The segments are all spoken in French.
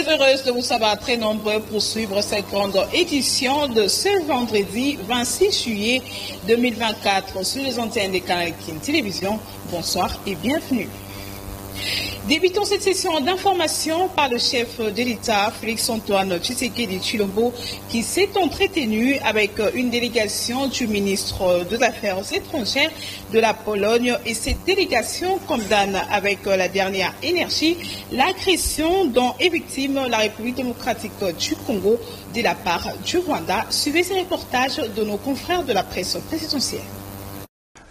heureuse de vous savoir très nombreux pour suivre cette grande édition de ce vendredi 26 juillet 2024 sur les antennes des Canal King Télévision. Bonsoir et bienvenue. Débutons cette session d'information par le chef de l'État, Félix-Antoine Tshisekedi Tshilombo, qui s'est entretenu avec une délégation du ministre des Affaires étrangères de la Pologne, et cette délégation condamne avec la dernière énergie l'agression dont est victime la République démocratique du Congo de la part du Rwanda. Suivez ces reportages de nos confrères de la presse présidentielle.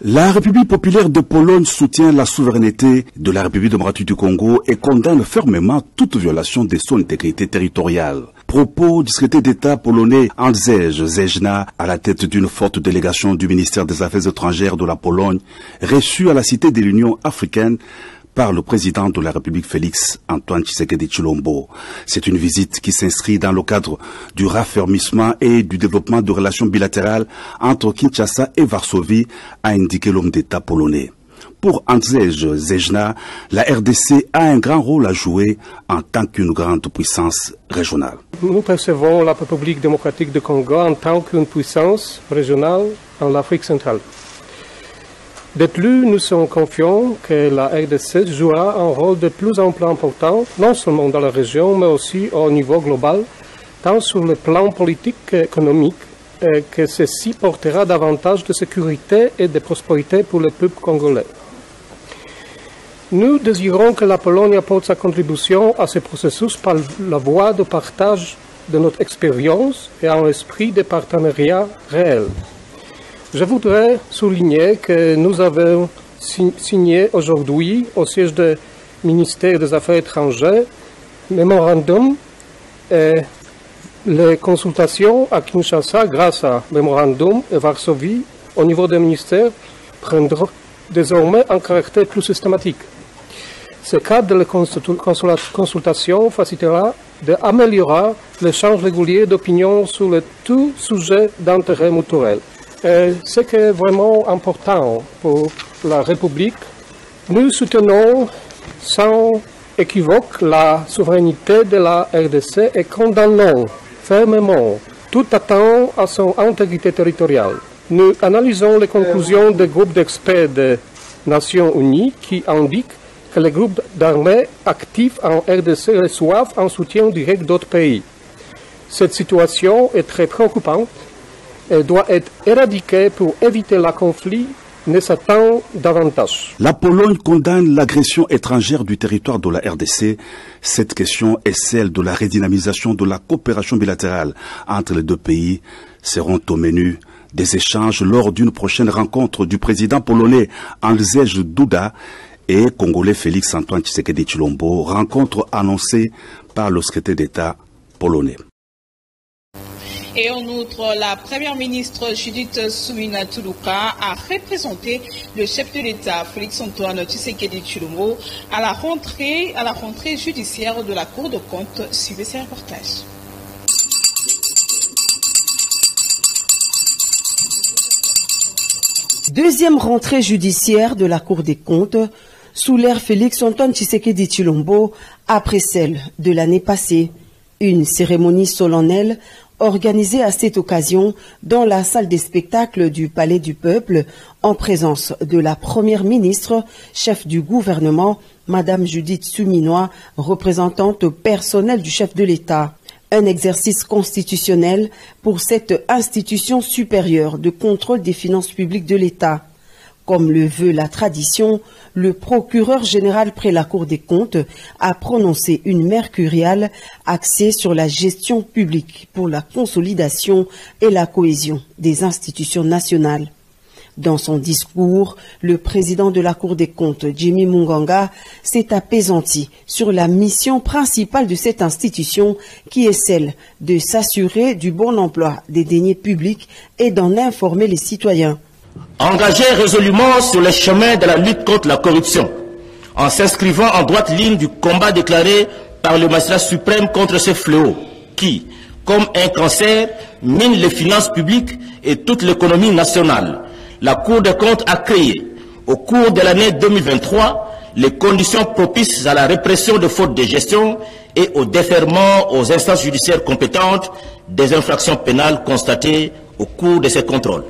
La République populaire de Pologne soutient la souveraineté de la République démocratique du Congo et condamne fermement toute violation de son intégrité territoriale. Propos du secrétaire d'État polonais Andrzej Zejna à la tête d'une forte délégation du ministère des Affaires étrangères de la Pologne, reçue à la Cité de l'Union africaine par le président de la République Félix-Antoine Tshisekedi Tshilombo. C'est une visite qui s'inscrit dans le cadre du raffermissement et du développement de relations bilatérales entre Kinshasa et Varsovie, a indiqué l'homme d'État polonais. Pour Andrzej Zejna, la RDC a un grand rôle à jouer en tant qu'une grande puissance régionale. Nous percevons la République démocratique du Congo en tant qu'une puissance régionale en Afrique centrale. De plus, nous sommes confiants que la RDC jouera un rôle de plus en plus important, non seulement dans la région, mais aussi au niveau global, tant sur le plan politique qu'économique, que ceci portera davantage de sécurité et de prospérité pour le peuple congolais. Nous désirons que la Pologne apporte sa contribution à ce processus par la voie de partage de notre expérience et un esprit de partenariat réel. Je voudrais souligner que nous avons signé aujourd'hui au siège du ministère des Affaires étrangères mémorandum et les consultations à Kinshasa grâce à mémorandum et Varsovie au niveau des ministères prendront désormais un caractère plus systématique. Ce cadre de consultation facilitera d'améliorer l'échange régulier d'opinions sur tout sujet d'intérêt mutuel. Ce qui est vraiment important pour la République, nous soutenons sans équivoque la souveraineté de la RDC et condamnons fermement toute atteinte à son intégrité territoriale. Nous analysons les conclusions du groupe d'experts des Nations Unies qui indiquent que les groupes d'armées actifs en RDC reçoivent un soutien direct d'autres pays. Cette situation est très préoccupante et doit être éradiquée pour éviter le conflit ne s'attend davantage. La Pologne condamne l'agression étrangère du territoire de la RDC. Cette question est celle de la redynamisation de la coopération bilatérale entre les deux pays. Seront au menu des échanges lors d'une prochaine rencontre du président polonais Andrzej Duda et congolais Félix-Antoine Tshisekedi Tshilombo, rencontre annoncée par le secrétaire d'État polonais. Et en outre, la première ministre Judith Suminwa Tuluka a représenté le chef de l'État Félix-Antoine Tshisekedi Tshilombo à la rentrée judiciaire de la Cour de compte. Suivez ces reportages. Deuxième rentrée judiciaire de la Cour des comptes sous l'ère Félix-Antoine Tshisekedi Tshilombo après celle de l'année passée. Une cérémonie solennelle organisée à cette occasion dans la salle des spectacles du Palais du Peuple en présence de la première ministre, chef du gouvernement, Madame Judith Suminwa, représentante personnelle du chef de l'État. Un exercice constitutionnel pour cette institution supérieure de contrôle des finances publiques de l'État. Comme le veut la tradition, le procureur général près la Cour des comptes a prononcé une mercuriale axée sur la gestion publique pour la consolidation et la cohésion des institutions nationales. Dans son discours, le président de la Cour des comptes, Jimmy Munganga, s'est apaisanti sur la mission principale de cette institution qui est celle de s'assurer du bon emploi des deniers publics et d'en informer les citoyens. Engagé résolument sur le chemin de la lutte contre la corruption, en s'inscrivant en droite ligne du combat déclaré par le magistrat suprême contre ce fléau qui, comme un cancer, mine les finances publiques et toute l'économie nationale. La Cour des comptes a créé, au cours de l'année 2023, les conditions propices à la répression de fautes de gestion et au déferment aux instances judiciaires compétentes des infractions pénales constatées au cours de ces contrôles.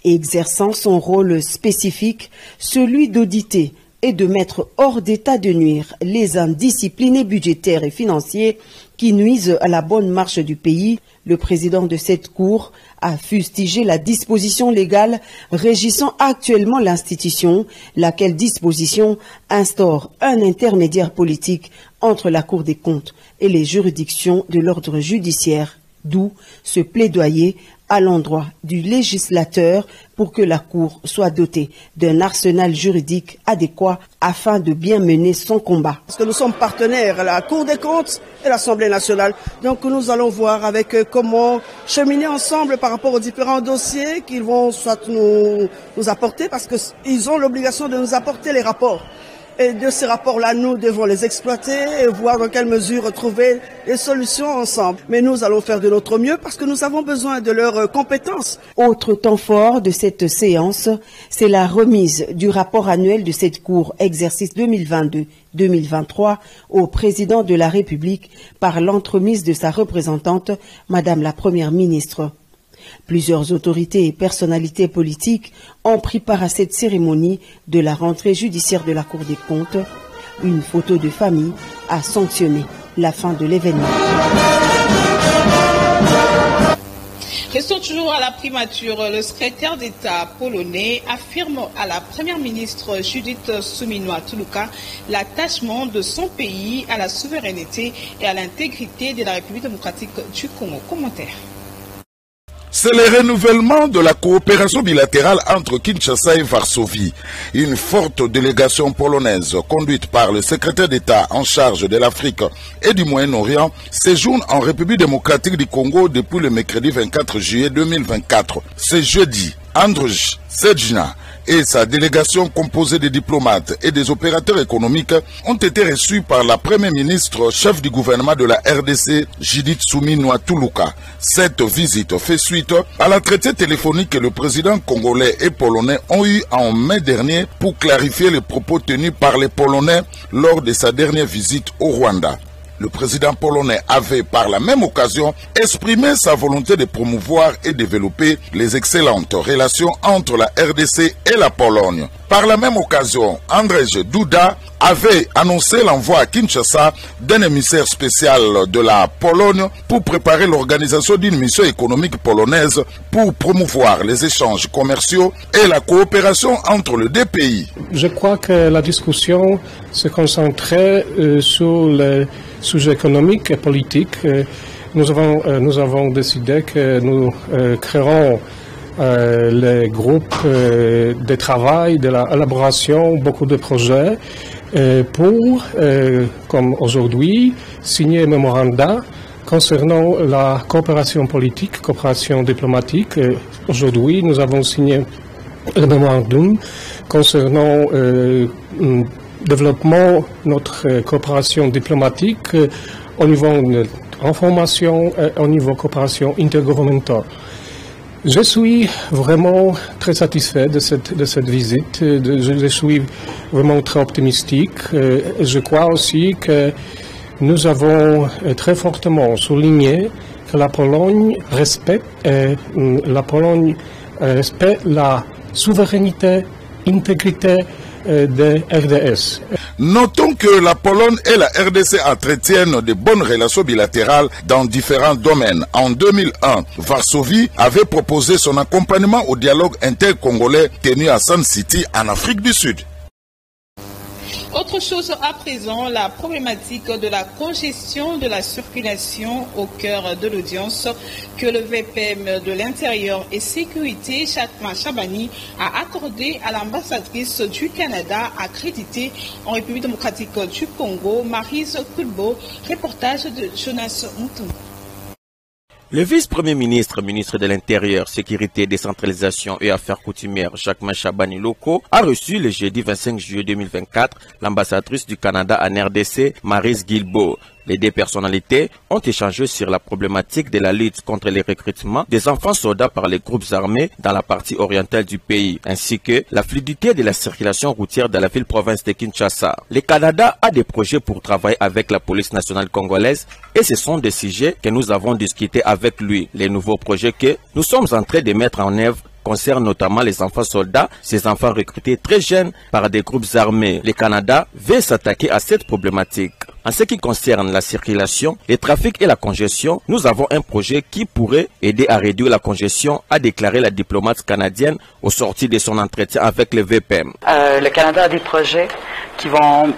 Exerçant son rôle spécifique, celui d'auditer et de mettre hors d'état de nuire les indisciplinés budgétaires et financiers qui nuisent à la bonne marche du pays, le président de cette Cour a fustigé la disposition légale régissant actuellement l'institution, laquelle disposition instaure un intermédiaire politique entre la Cour des comptes et les juridictions de l'ordre judiciaire, d'où ce plaidoyer à l'endroit du législateur pour que la Cour soit dotée d'un arsenal juridique adéquat afin de bien mener son combat. Parce que nous sommes partenaires à la Cour des comptes et l'Assemblée nationale. Donc nous allons voir avec comment cheminer ensemble par rapport aux différents dossiers qu'ils vont soit nous apporter, parce qu'ils ont l'obligation de nous apporter les rapports. Et de ces rapports-là, nous devons les exploiter et voir dans quelle mesure trouver des solutions ensemble. Mais nous allons faire de notre mieux parce que nous avons besoin de leurs compétences. Autre temps fort de cette séance, c'est la remise du rapport annuel de cette Cour exercice 2022-2023 au président de la République par l'entremise de sa représentante, Madame la Première ministre. Plusieurs autorités et personnalités politiques ont pris part à cette cérémonie de la rentrée judiciaire de la Cour des comptes. Une photo de famille a sanctionné la fin de l'événement. Restons toujours à la primature. Le secrétaire d'État polonais affirme à la première ministre Judith Suminwa-Tuluka l'attachement de son pays à la souveraineté et à l'intégrité de la République démocratique du Congo. Commentaire. C'est le renouvellement de la coopération bilatérale entre Kinshasa et Varsovie. Une forte délégation polonaise conduite par le secrétaire d'État en charge de l'Afrique et du Moyen-Orient séjourne en République démocratique du Congo depuis le mercredi 24 juillet 2024. Ce jeudi, Andrzej Sejna et sa délégation composée de diplomates et des opérateurs économiques ont été reçus par la première ministre chef du gouvernement de la RDC, Judith Suminwa-Tuluka. Cette visite fait suite à l'entretien téléphonique que le président congolais et polonais ont eu en mai dernier pour clarifier les propos tenus par les Polonais lors de sa dernière visite au Rwanda. Le président polonais avait par la même occasion exprimé sa volonté de promouvoir et développer les excellentes relations entre la RDC et la Pologne. Par la même occasion, Andrzej Duda avait annoncé l'envoi à Kinshasa d'un émissaire spécial de la Pologne pour préparer l'organisation d'une mission économique polonaise pour promouvoir les échanges commerciaux et la coopération entre les deux pays. Je crois que la discussion se concentrait sur les sujets économiques et politiques. Nous avons décidé que nous créerons les groupes de travail, de l'élaboration, beaucoup de projets pour, comme aujourd'hui, signer un mémorandum concernant la coopération politique, coopération diplomatique. Aujourd'hui, nous avons signé le mémorandum concernant développement de notre coopération diplomatique au niveau de information et au niveau de coopération intergouvernementale. Je suis vraiment très satisfait de cette visite. Je suis vraiment très optimistique. Je crois aussi que nous avons très fortement souligné que la Pologne respecte la souveraineté, intégrité de RDS. Notons que la Pologne et la RDC entretiennent de bonnes relations bilatérales dans différents domaines. En 2001, Varsovie avait proposé son accompagnement au dialogue intercongolais tenu à Sun City en Afrique du Sud. Autre chose à présent, la problématique de la congestion de la circulation au cœur de l'audience que le VPM de l'Intérieur et Sécurité, Chatma Chabani, a accordé à l'ambassadrice du Canada accréditée en République démocratique du Congo, Maryse Kulbo. Reportage de Jonas Moutou. Le vice-premier ministre, ministre de l'Intérieur, Sécurité, Décentralisation et Affaires coutumières, Chatma Chabani Loko, a reçu le jeudi 25 juillet 2024 l'ambassadrice du Canada en RDC, Maryse Guilbeault. Les deux personnalités ont échangé sur la problématique de la lutte contre les recrutements des enfants soldats par les groupes armés dans la partie orientale du pays, ainsi que la fluidité de la circulation routière dans la ville-province de Kinshasa. Le Canada a des projets pour travailler avec la police nationale congolaise et ce sont des sujets que nous avons discutés avec lui. Les nouveaux projets que nous sommes en train de mettre en œuvre concerne notamment les enfants soldats, ces enfants recrutés très jeunes par des groupes armés. Le Canada veut s'attaquer à cette problématique. En ce qui concerne la circulation, le trafic et la congestion, nous avons un projet qui pourrait aider à réduire la congestion, a déclaré la diplomate canadienne au sortir de son entretien avec le VPM. Le Canada a des projets qui vont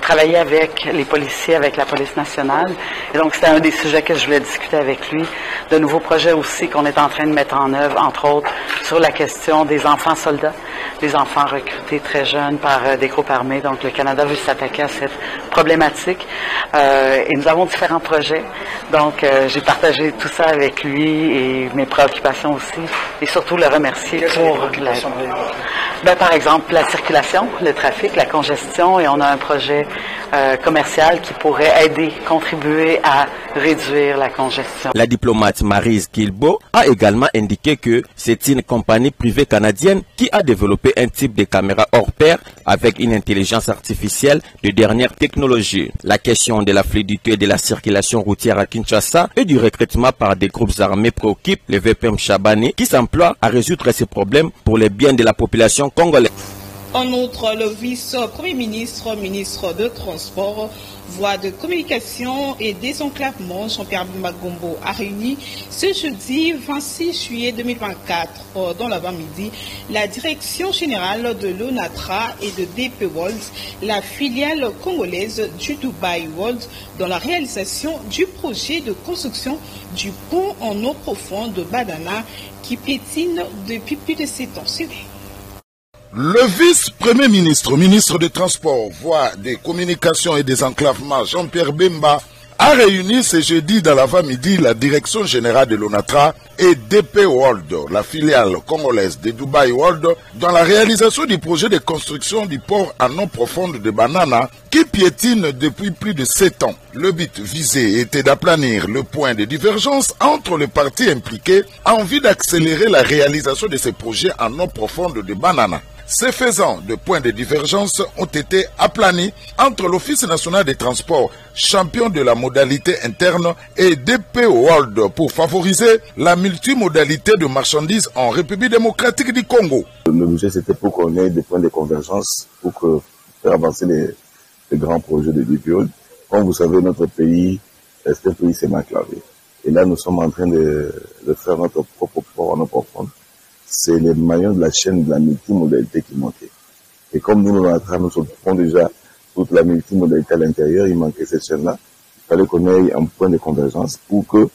travailler avec les policiers, avec la police nationale. Et donc, c'était un des sujets que je voulais discuter avec lui. De nouveaux projets aussi qu'on est en train de mettre en œuvre, entre autres, sur la question des enfants soldats, des enfants recrutés très jeunes par des groupes armés. Donc, le Canada veut s'attaquer à cette problématique. Et nous avons différents projets. Donc, j'ai partagé tout ça avec lui et mes préoccupations aussi. Et surtout, le remercier pour par exemple, la circulation, le trafic, la congestion. Et on a un projet commercial qui pourrait aider, contribuer à réduire la congestion. La diplomate Maryse Kilbo a également indiqué que c'est une compagnie privée canadienne qui a développé un type de caméra hors pair avec une intelligence artificielle de dernière technologie. La question de la fluidité de la circulation routière à Kinshasa et du recrutement par des groupes armés préoccupe le VPM Chabani qui s'emploie à résoudre ces problèmes pour le bien de la population congolaise. En outre, le vice-premier ministre, ministre de Transport, Voie de communication et désenclavement, Jean-Pierre Bemba Gombo, a réuni ce jeudi 26 juillet 2024 dans l'avant-midi la direction générale de l'ONATRA et de DP World, la filiale congolaise du Dubai World, dans la réalisation du projet de construction du pont en eau profonde de Badana qui piétine depuis plus de 7 ans. Le vice-premier ministre, ministre des Transports, Voies, des Communications et des Enclavements, Jean-Pierre Bemba, a réuni ce jeudi dans l'avant-midi la direction générale de l'ONATRA et DP World, la filiale congolaise de Dubai World, dans la réalisation du projet de construction du port en eau profonde de Banana qui piétine depuis plus de 7 ans. Le but visé était d'aplanir le point de divergence entre les parties impliquées en vue d'accélérer la réalisation de ces projets en eau profonde de Banana. Ces faisant, de points de divergence ont été aplanis entre l'Office national des transports, champion de la modalité interne, et DP World pour favoriser la multimodalité de marchandises en République démocratique du Congo. Le budget, c'était pour qu'on ait des points de convergence, pour faire avancer les grands projets de DP World. Comme vous savez, notre pays, c'est un pays semi-enclavé. Et là, nous sommes en train de faire notre propre port en eau profonde. C'est les maillons de la chaîne de la multimodalité qui manquaient. Et comme nous nous occupons déjà toute la multimodalité à l'intérieur, il manquait cette chaîne-là. Il fallait qu'on ait un point de convergence pour que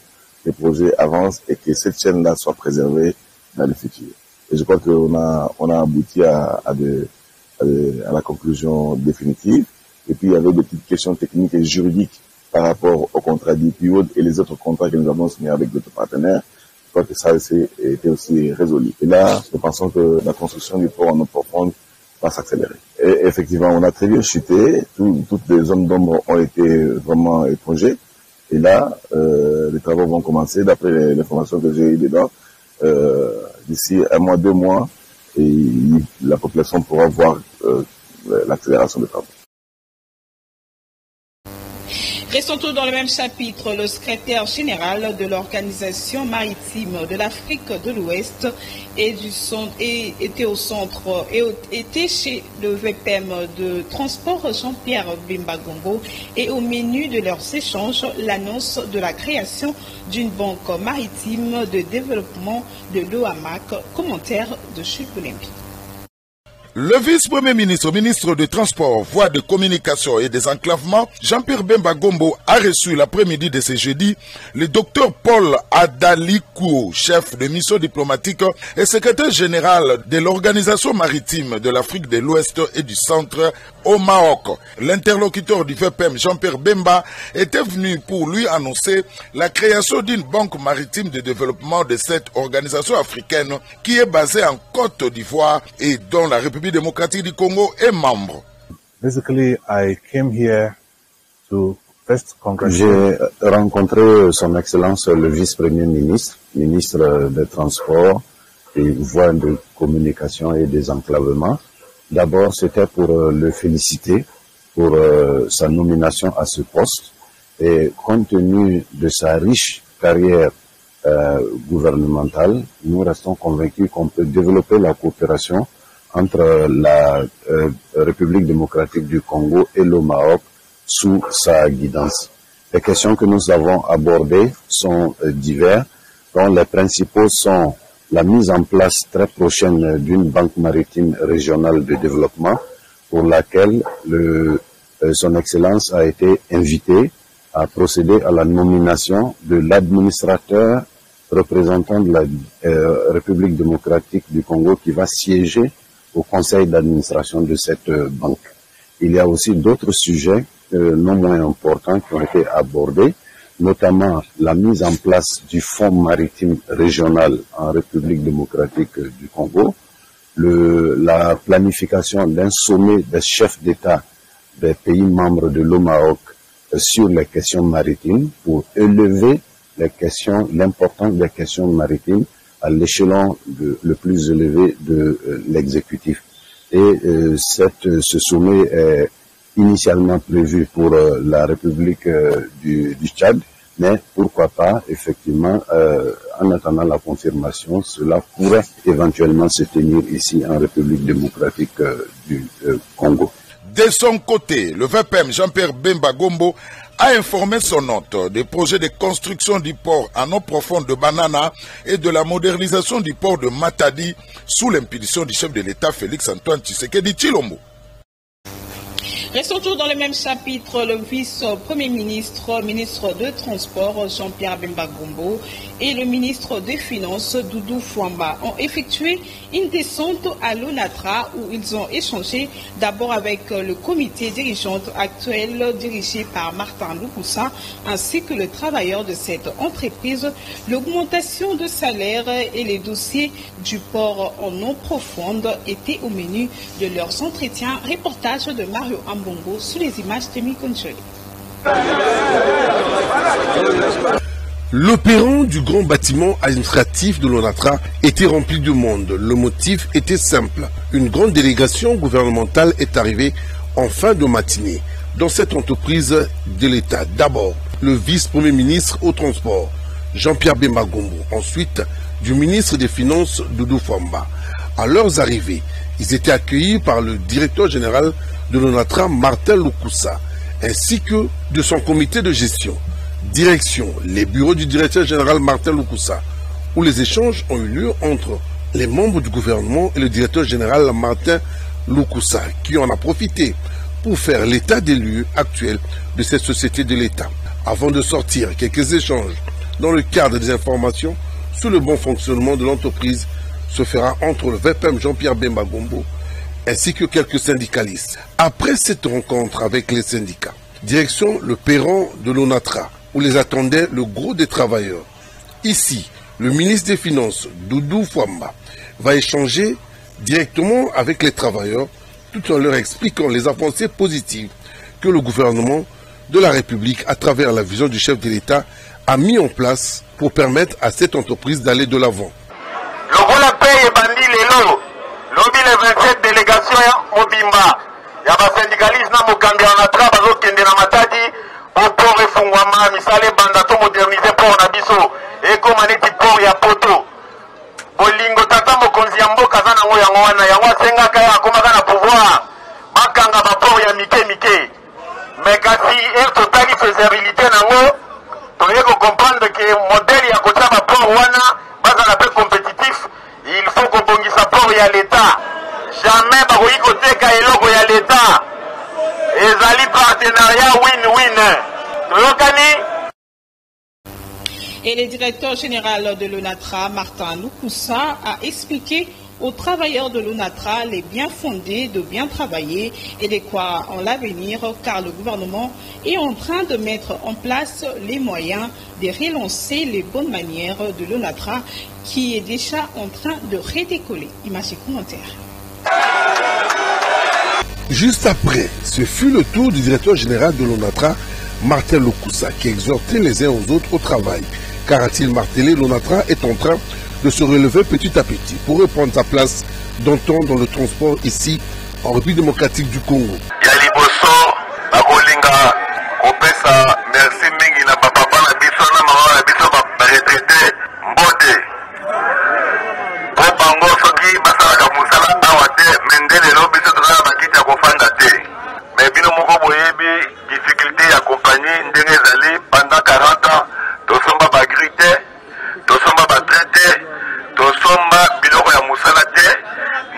les projets avancent et que cette chaîne-là soit préservée dans le futur. Et je crois qu'on a abouti à la conclusion définitive. Et puis il y avait des petites questions techniques et juridiques par rapport au contrat d'IPO et les autres contrats que nous avons signés avec d'autres partenaires. Je crois que ça a été aussi résolu. Et là, nous pensons que la construction du port en eau profonde va s'accélérer. Et effectivement, on a très bien chuté. Toutes les zones d'ombre ont été vraiment étrangées. Et là, les travaux vont commencer, d'après l'information que j'ai eue dedans, d'ici 1 mois, 2 mois, et la population pourra voir l'accélération des travaux. Restons tous dans le même chapitre. Le secrétaire général de l'Organisation maritime de l'Afrique de l'Ouest était chez le VPM de transport Jean-Pierre Bemba Gombo et au menu de leurs échanges, l'annonce de la création d'une banque maritime de développement de l'OAMAC. Commentaire de Jules Poulembi. Le vice-premier ministre, ministre des Transports, Voies de Communication et des Enclavements, Jean-Pierre Bemba Gombo, a reçu l'après-midi de ce jeudi le docteur Paul Adalikou, chef de mission diplomatique et secrétaire général de l'Organisation maritime de l'Afrique de l'Ouest et du Centre au Maroc. L'interlocuteur du VPM, Jean-Pierre Bemba, était venu pour lui annoncer la création d'une banque maritime de développement de cette organisation africaine qui est basée en Côte d'Ivoire et dont la République démocratique du Congo est membre. Basically, I came here J'ai rencontré son Excellence le vice-premier ministre, ministre des Transports et voies de communication et des enclavements. D'abord, c'était pour le féliciter pour sa nomination à ce poste. Et compte tenu de sa riche carrière gouvernementale, nous restons convaincus qu'on peut développer la coopération entre la République démocratique du Congo et le Maroc sous sa guidance. Les questions que nous avons abordées sont diverses, dont les principaux sont la mise en place très prochaine d'une banque maritime régionale de développement pour laquelle son Excellence a été invité à procéder à la nomination de l'administrateur représentant de la République démocratique du Congo qui va siéger au conseil d'administration de cette banque. Il y a aussi d'autres sujets non moins importants qui ont été abordés, notamment la mise en place du Fonds maritime régional en République démocratique du Congo, la planification d'un sommet des chefs d'État des pays membres de l'OMAOC sur les questions maritimes pour élever l'importance des questions maritimes à l'échelon le plus élevé de l'exécutif. Et ce sommet est initialement prévu pour la République du Tchad, mais pourquoi pas, effectivement, en attendant la confirmation, cela pourrait éventuellement se tenir ici en République démocratique du Congo. De son côté, le VPM Jean-Pierre Bemba Gombo a informé son hôte des projets de construction du port en eau profonde de Banana et de la modernisation du port de Matadi sous l'impulsion du chef de l'État Félix-Antoine Tshisekedi Tshilombo. Restons toujours dans le même chapitre. Le vice-premier ministre, ministre de Transport, Jean-Pierre Bemba Gombo, et le ministre des Finances, Doudou Fouamba, ont effectué une descente à l'ONATRA où ils ont échangé d'abord avec le comité dirigeant actuel dirigé par Martin Lukusa ainsi que le travailleur de cette entreprise. L'augmentation de salaire et les dossiers du port en eau profonde étaient au menu de leurs entretiens. Reportage de Mario Ambongo sous les images de Mikoncholi. L'opérant du grand bâtiment administratif de l'ONATRA était rempli de monde. Le motif était simple. Une grande délégation gouvernementale est arrivée en fin de matinée dans cette entreprise de l'État. D'abord, le vice-premier ministre au transport, Jean-Pierre Bemba Gombo. Ensuite, du ministre des Finances, Doudou Fouamba. À leurs arrivées, ils étaient accueillis par le directeur général de l'ONATRA, Martin Lukusa, ainsi que de son comité de gestion. Direction, les bureaux du directeur général Martin Lukusa, où les échanges ont eu lieu entre les membres du gouvernement et le directeur général Martin Lukusa, qui en a profité pour faire l'état des lieux actuel de cette société de l'État. Avant de sortir, quelques échanges dans le cadre des informations sur le bon fonctionnement de l'entreprise se fera entre le VPM Jean-Pierre Bemba Gombo ainsi que quelques syndicalistes. Après cette rencontre avec les syndicats, direction le perron de l'ONATRA, où les attendait le gros des travailleurs. Ici, le ministre des Finances, Doudou Fouamba, va échanger directement avec les travailleurs tout en leur expliquant les avancées positives que le gouvernement de la République, à travers la vision du chef de l'État, a mis en place pour permettre à cette entreprise d'aller de l'avant. Lobi les 27 délégations Mobimba, il y a des syndicalistes na Mokambi en Atra, bazo kende na Matadi, au port et Fungwama, misale bandato modernisé port na biso, et comme aneti port ya poto. Bolingo tata mokonzi ya mboka za nango yango wana, yango asenga kaya akomaka na pouvoir, bakanga ba port ya mike. Mais kasi totali faisabilité nango, toye ko comprendre que modèle ya kotia ba port wana, baza la peu compétitif. Il faut qu'on bongisse sa port à l'État. Jamais baroui côté kaeloko à l'État. Et zali partenariat win-win. Et le directeur général de l'ONATRA, Martin Lukusa, a expliqué aux travailleurs de l'ONATRA les biens fondés de bien travailler et de croire en l'avenir, car le gouvernement est en train de mettre en place les moyens de relancer les bonnes manières de l'ONATRA qui est déjà en train de redécoller. Image et commentaire. Juste après, ce fut le tour du directeur général de l'ONATRA Martin Lokusa, qui exhortait les uns aux autres au travail. Car a-t-il martelé, l'ONATRA est en train de se relever petit à petit pour reprendre sa place d'antan dans le transport ici en République démocratique du Congo. Merci mingi na papa na biso na mama na biso ba retraité mbote ko bango soki basala musala awa te mendele lo biso tozala bakiti ya kofanda te mais bino moko boyebi difficulté ya compagnie ndenge ezali pendant 40 ans tosomba bagri te tosomba batraite tosomba biloko ya musala te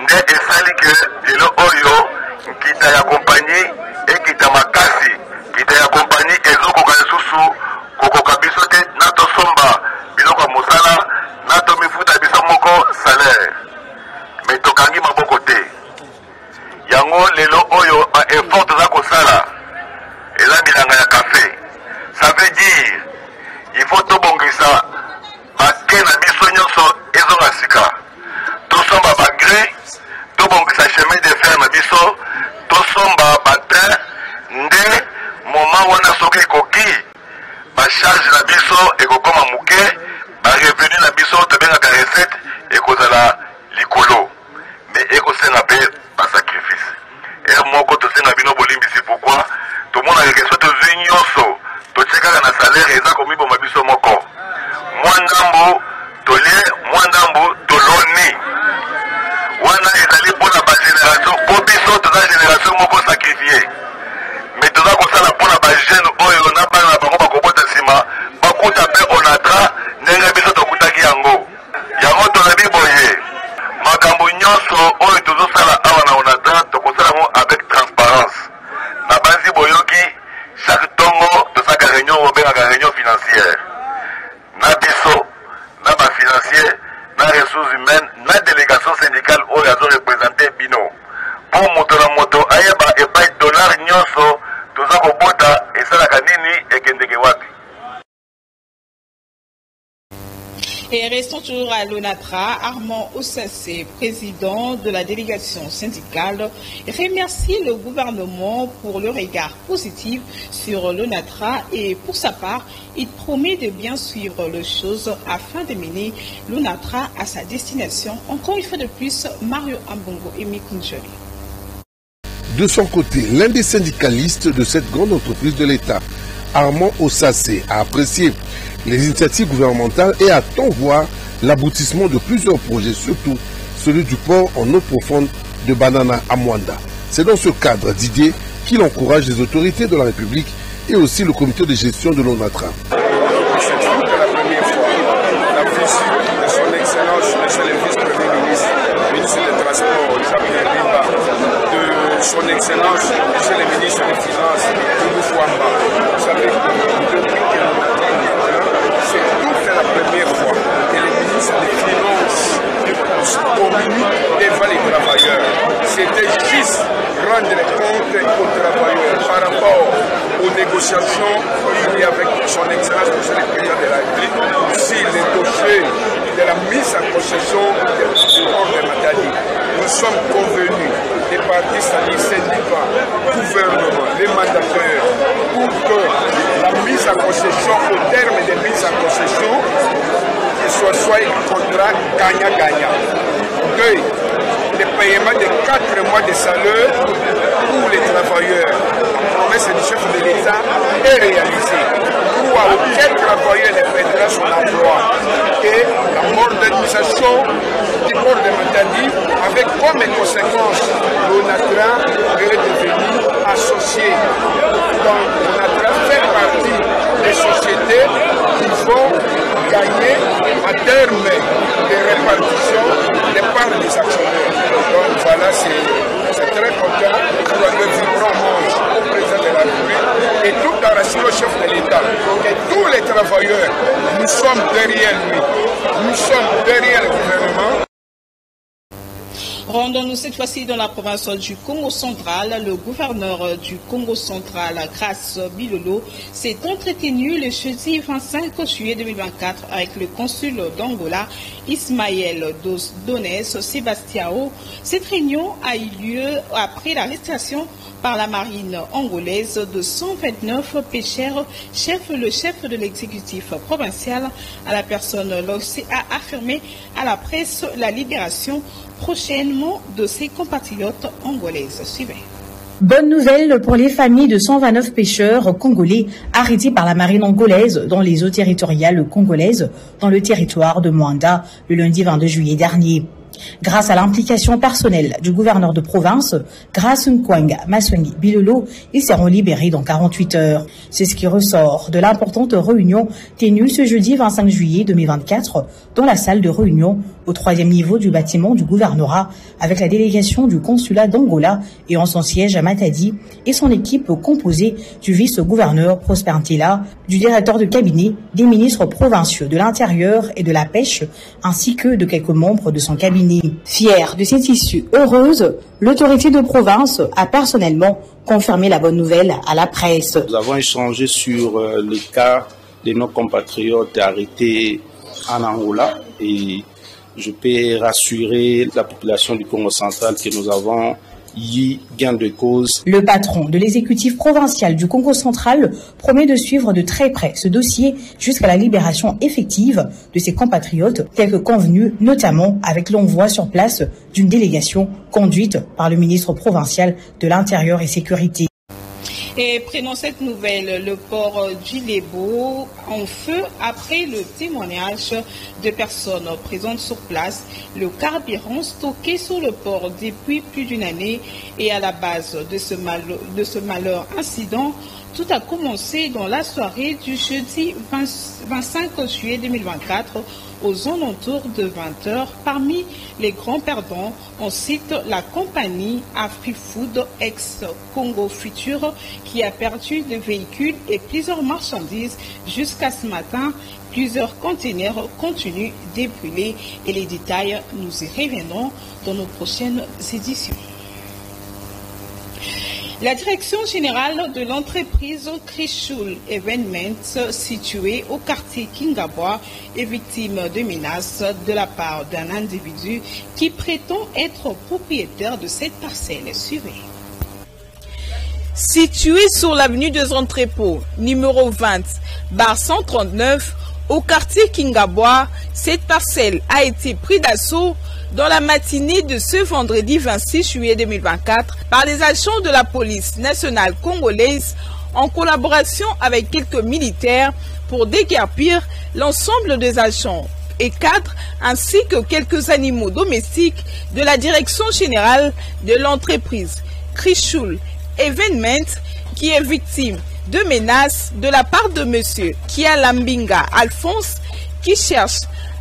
nde esali ke lelo oyo nkita ya compagnie ekita makasi kita ya compagnie ezokoka lisusu kokoka biso te na tosomba biloko ya mosala na tomifuta biso moko salaire me tokangi maboko te yango lelo oyo ba effort toza kosala eza bilanga ya kafe. Ça veut dire il faut tobongisa bake na biso nyonso ezonga sika tosomba bagre tobongisa chemin de fer na biso tosomba batin nde moment wana soki ekoki bacharge na biso ekokoma moke barevenu na biso tobengaka recette ekozala likolo me ekosenga mpe basacrifice ere moko tosenga bino bolimbisi pourkui tomonaka ke so tozwi nyonso totiekaka na salaire eza komiboma biso moko mwa ndambo tolie mwa ndambo toloni wana ezali mpona bagénération po biso toza génération moko sacrifie me toza kosala mpona bajeune oyo na bana na bango bakobota nsima bakuta mpe ONATRA ndenge biso tokutaki yango tolobi boye makambo nyonso oyo tozosala awa na ONATRA tokosala ngo avec transparence na banzi boyoki chaque tongo tosaka réunion obengaka réunion financière na biso na bafinancier na ressources humaines na délégation syndicale oyo azorepresente bino mpo moto na moto ayeba epai dollar nyonso toza kobota esalaka nini ekendeke wapi. Et restons toujours à l'ONATRA. Armand Ossassé, président de la délégation syndicale, remercie le gouvernement pour le regard positif sur l'ONATRA et pour sa part, il promet de bien suivre les choses afin de mener l'ONATRA à sa destination. Encore une fois de plus, Mario Ambongo et Mikunjoli. De son côté, l'un des syndicalistes de cette grande entreprise de l'État, Armand Ossassé, a apprécié les initiatives gouvernementales et attend voir l'aboutissement de plusieurs projets, surtout celui du port en eau profonde de Banana à Mwanda. C'est dans ce cadre d'idées qu'il encourage les autorités de la République et aussi le comité de gestion de l'ONATRA. C'est la première fois la visite de son Excellence, Monsieur le Vice-Premier ministre, ministre des Transports, Jean-Pierre Bimba, de son Excellence, Monsieur le ministre des Finances, Doudou Fouamba. Vous savez, depuis que c'est toute la première fois que le ministre des Finances communique devant les travailleurs. C'était juste rendre compte aux travailleurs par rapport aux négociations qu'il y a avec son Excellence, Monsieur le Président de la République, sur les dossiers de la mise en concession du port de Matadi. Nous sommes convenus des partis syndicats, gouvernement, les mandateurs, pour que la mise en concession, au terme de mise en concession, soit un contrat gagnant-gagnant. Le paiement de 4 mois de salaire pour les travailleurs, la promesse du chef de l'État est réalisée. Pour aucun travailleur ne perdra son emploi. Et la modernisation du port de Matadi, avec comme conséquence, l'ONATRA est devenu associé. Donc, l'ONATRA fait partie des sociétés qui vont gagner à terme des répartitions des parts des actionnaires. Donc voilà, c'est très content pour le vibrant hommage au président de la République et tout en rassurant le chef de l'État. Et tous les travailleurs, nous sommes derrière lui. Nous sommes derrière le gouvernement. Rendons-nous cette fois-ci dans la province du Congo central. Le gouverneur du Congo central, Grace Bilolo, s'est entretenu le jeudi 25 juillet 2024 avec le consul d'Angola, Ismaël Donès Sebastiao. Cette réunion a eu lieu après l'arrestation par la marine angolaise de 129 pêcheurs. Le chef de l'exécutif provincial à la personne Lossé a affirmé à la presse la libération prochainement de ses compatriotes angolaises. Suivez. Bonne nouvelle pour les familles de 129 pêcheurs congolais arrêtés par la marine angolaise dans les eaux territoriales congolaises dans le territoire de Mwanda le lundi 22 juillet dernier. Grâce à l'implication personnelle du gouverneur de province, Grace Nkwanga Maswengi Bilolo, ils seront libérés dans 48 heures. C'est ce qui ressort de l'importante réunion tenue ce jeudi 25 juillet 2024 dans la salle de réunion au 3e niveau du bâtiment du gouvernorat avec la délégation du consulat d'Angola et en son siège à Matadi et son équipe composée du vice-gouverneur Prosper Ntila, du directeur de cabinet, des ministres provinciaux de l'Intérieur et de la Pêche ainsi que de quelques membres de son cabinet. Fière de cette issue heureuse, l'autorité de province a personnellement confirmé la bonne nouvelle à la presse. Nous avons échangé sur le cas de nos compatriotes arrêtés en Angola et je peux rassurer la population du Congo central que nous avons gain de cause. Le patron de l'exécutif provincial du Congo central promet de suivre de très près ce dossier jusqu'à la libération effective de ses compatriotes, tel que convenu, notamment avec l'envoi sur place d'une délégation conduite par le ministre provincial de l'Intérieur et Sécurité. Et prenons cette nouvelle, le port du Lébo en feu après le témoignage de personnes présentes sur place. Le carburant stocké sur le port depuis plus d'une année et à la base de ce malheur incident. Tout a commencé dans la soirée du jeudi 25 juillet 2024 aux alentours de 20h. Parmi les grands perdants, on cite la compagnie AfriFood ex-Congo Future qui a perdu des véhicules et plusieurs marchandises. Jusqu'à ce matin, plusieurs conteneurs continuent d'ébruler et les détails, nous y reviendrons dans nos prochaines éditions. La direction générale de l'entreprise Krishul Evenements, située au quartier Kingabwa, est victime de menaces de la part d'un individu qui prétend être propriétaire de cette parcelle. Suivez. Située sur l'avenue des Entrepôts, numéro 20/139, au quartier Kingabwa, cette parcelle a été prise d'assaut dans la matinée de ce vendredi 26 juillet 2024 par les agents de la police nationale congolaise en collaboration avec quelques militaires pour déguerpir l'ensemble des agents et cadres ainsi que quelques animaux domestiques de la direction générale de l'entreprise Krishul Evenements qui est victime de menaces de la part de M. Kialambinga Alphonse qui cherche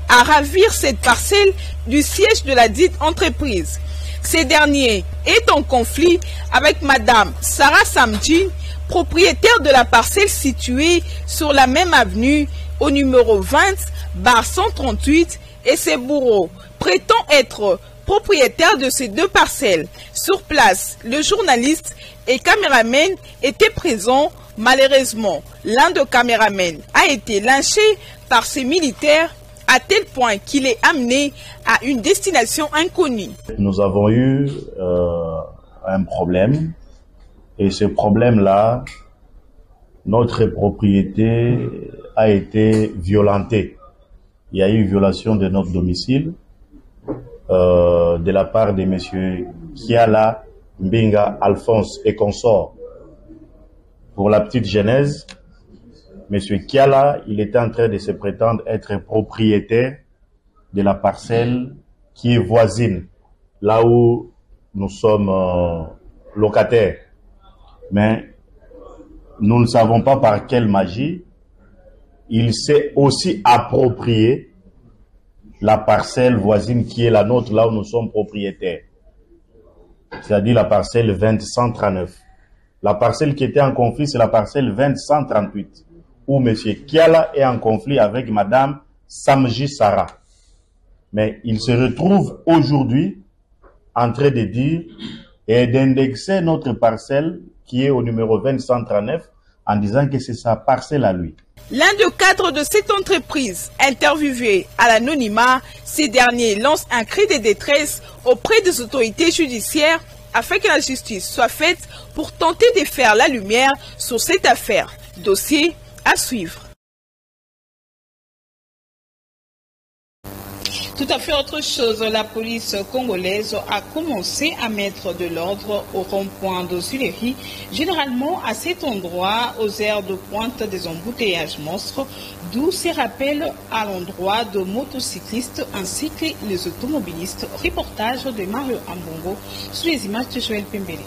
à ravir cette parcelle du siège de la dite entreprise. Ces derniers est en conflit avec Madame Sarah Samdjin, propriétaire de la parcelle située sur la même avenue au numéro 20/138 et ses bourreaux prétend être propriétaire de ces deux parcelles. Sur place, le journaliste et caméraman étaient présents. Malheureusement, l'un des caméramans a été lynché par ces militaires à tel point qu'il est amené à une destination inconnue. Nous avons eu un problème et ce problème-là, notre propriété a été violentée. Il y a eu violation de notre domicile de la part de M. Kiala Mbinga Alphonse et consorts. Pour la petite genèse, M. Kiala, il était en train de se prétendre être propriétaire de la parcelle qui est voisine, là où nous sommes locataires. Mais nous ne savons pas par quelle magie, il s'est aussi approprié la parcelle voisine qui est la nôtre, là où nous sommes propriétaires. C'est-à-dire la parcelle 20-139. La parcelle qui était en conflit, c'est la parcelle 20-138. Où M. Kiala est en conflit avec Mme Samji Sarah. Mais il se retrouve aujourd'hui en train de dire et d'indexer notre parcelle qui est au numéro 20-139 en disant que c'est sa parcelle à lui. L'un des cadres de cette entreprise, interviewé à l'anonymat, ces derniers lancent un cri de détresse auprès des autorités judiciaires afin que la justice soit faite pour tenter de faire la lumière sur cette affaire. Dossier à suivre. Tout à fait autre chose, la police congolaise a commencé à mettre de l'ordre au rond-point de Zuleri, généralement à cet endroit, aux heures de pointe des embouteillages monstres, d'où ces rappels à l'endroit de motocyclistes ainsi que les automobilistes. Reportage de Mario Ambongo sous les images de Joël Pembele.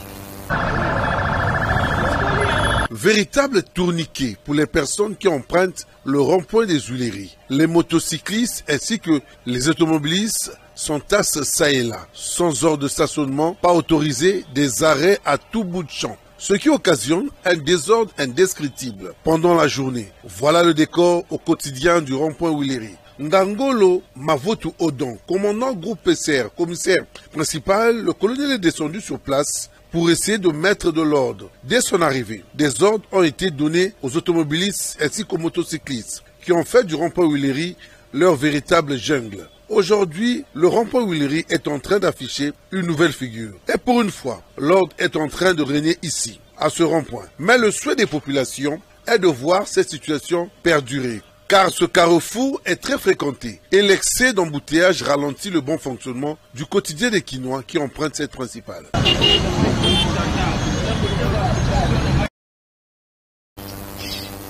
Véritable tourniquet pour les personnes qui empruntent le rond-point des Huileries. Les motocyclistes ainsi que les automobilistes s'entassent ça et là, sans ordre de stationnement, pas autorisé, des arrêts à tout bout de champ. Ce qui occasionne un désordre indescriptible pendant la journée. Voilà le décor au quotidien du rond-point Huileries. Ngangolo Mavotu Odon, commandant groupe PCR, commissaire principal, le colonel est descendu sur place pour essayer de mettre de l'ordre. Dès son arrivée, des ordres ont été donnés aux automobilistes ainsi qu'aux motocyclistes qui ont fait du rond-point Huileries leur véritable jungle. Aujourd'hui, le rond-point Huileries est en train d'afficher une nouvelle figure. Et pour une fois, l'ordre est en train de régner ici, à ce rond-point. Mais le souhait des populations est de voir cette situation perdurer. Car ce carrefour est très fréquenté et l'excès d'embouteillage ralentit le bon fonctionnement du quotidien des Quinois qui empruntent cette principale.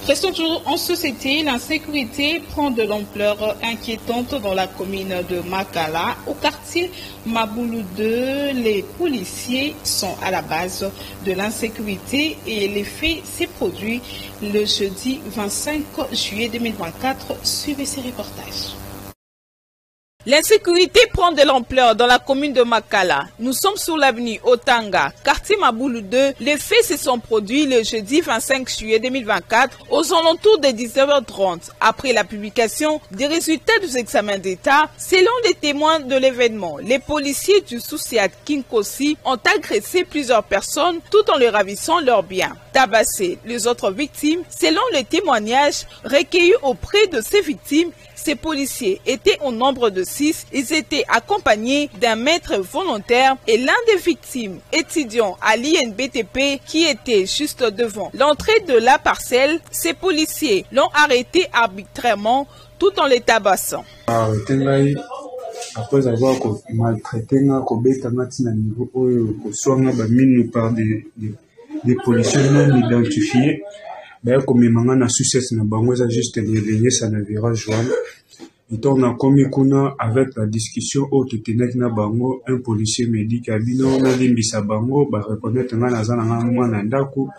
Restons toujours en société, l'insécurité prend de l'ampleur inquiétante dans la commune de Makala. Au quartier Maboulou 2, les policiers sont à la base de l'insécurité et l'effet s'est produit le jeudi 25 juillet 2024. Suivez ces reportages. L'insécurité prend de l'ampleur dans la commune de Makala. Nous sommes sur l'avenue Otanga, quartier Maboulou 2. Les faits se sont produits le jeudi 25 juillet 2024 aux alentours de 19h30 après la publication des résultats des examens d'État. Selon les témoins de l'événement, les policiers du Souciat Kinkosi ont agressé plusieurs personnes tout en leur ravissant leurs biens. Tabassé les autres victimes. Selon les témoignages recueillis auprès de ces victimes, ces policiers étaient au nombre de 6. Ils étaient accompagnés d'un maître volontaire et l'un des victimes, étudiant à l'INBTP, qui était juste devant l'entrée de la parcelle. Ces policiers l'ont arrêté arbitrairement tout en les tabassant. Après avoir maltraité, par des policiers non identifiés, comme il succès na bango juste réveillé ça na virage joie. Et on a commis avec la discussion au tetenek na bango, un policier me dit qu'abino na limbisa bango ba reconnaître nga na zana nga mwana ndako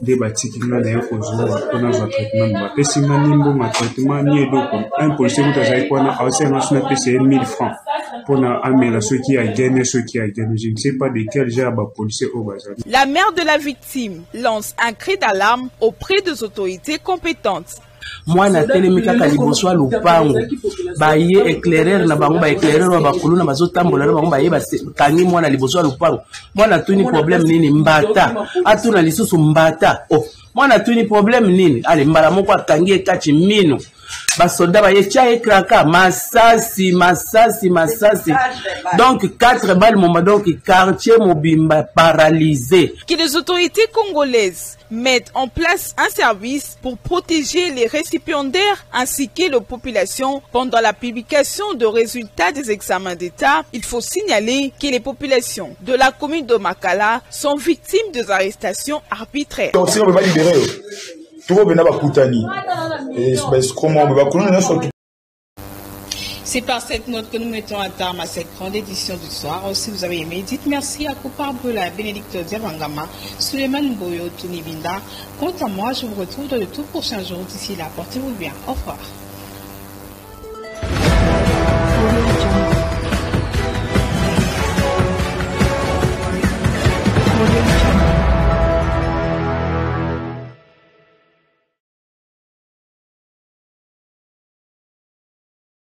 de batiki nga na yako zo on a traitement ba pesi nga nimbo ma traitement ni edoko. Un policier muta zai kwa na awse na suna pesi 1000 francs pour na amela ceux qui a gagné je ne sais pas de quel genre ba policier au bazar. La mère de la victime lance un cri d'alarme auprès des autorités compétentes. Moi na telemika kaliboso lupango baye éclaireur na bango ba éclaireur wa bakulu na bazotambola na bango baye bakangi mwana liboso lupango mwana tuni problème nini mbata atuna lisusu mbata oh mwana tuni problème nini ale mbala moko akangi ekachi mino basoda baye cha ekraka masasi donc 4 balles mon donc quartier mobimba paralysé. Que les autorités congolaises mettent en place un service pour protéger les récipiendaires ainsi que la population pendant la publication de résultats des examens d'État. Il faut signaler que les populations de la commune de Makala sont victimes des arrestations arbitraires. C'est par cette note que nous mettons un terme à cette grande édition du soir. Si vous avez aimé, dites merci à Koupar Brula, Bénédicte Diabangama, Suleiman Mboyo, Tunibinda. Quant à moi, je vous retrouve dans le tout prochain jour. D'ici là, portez-vous bien. Au revoir.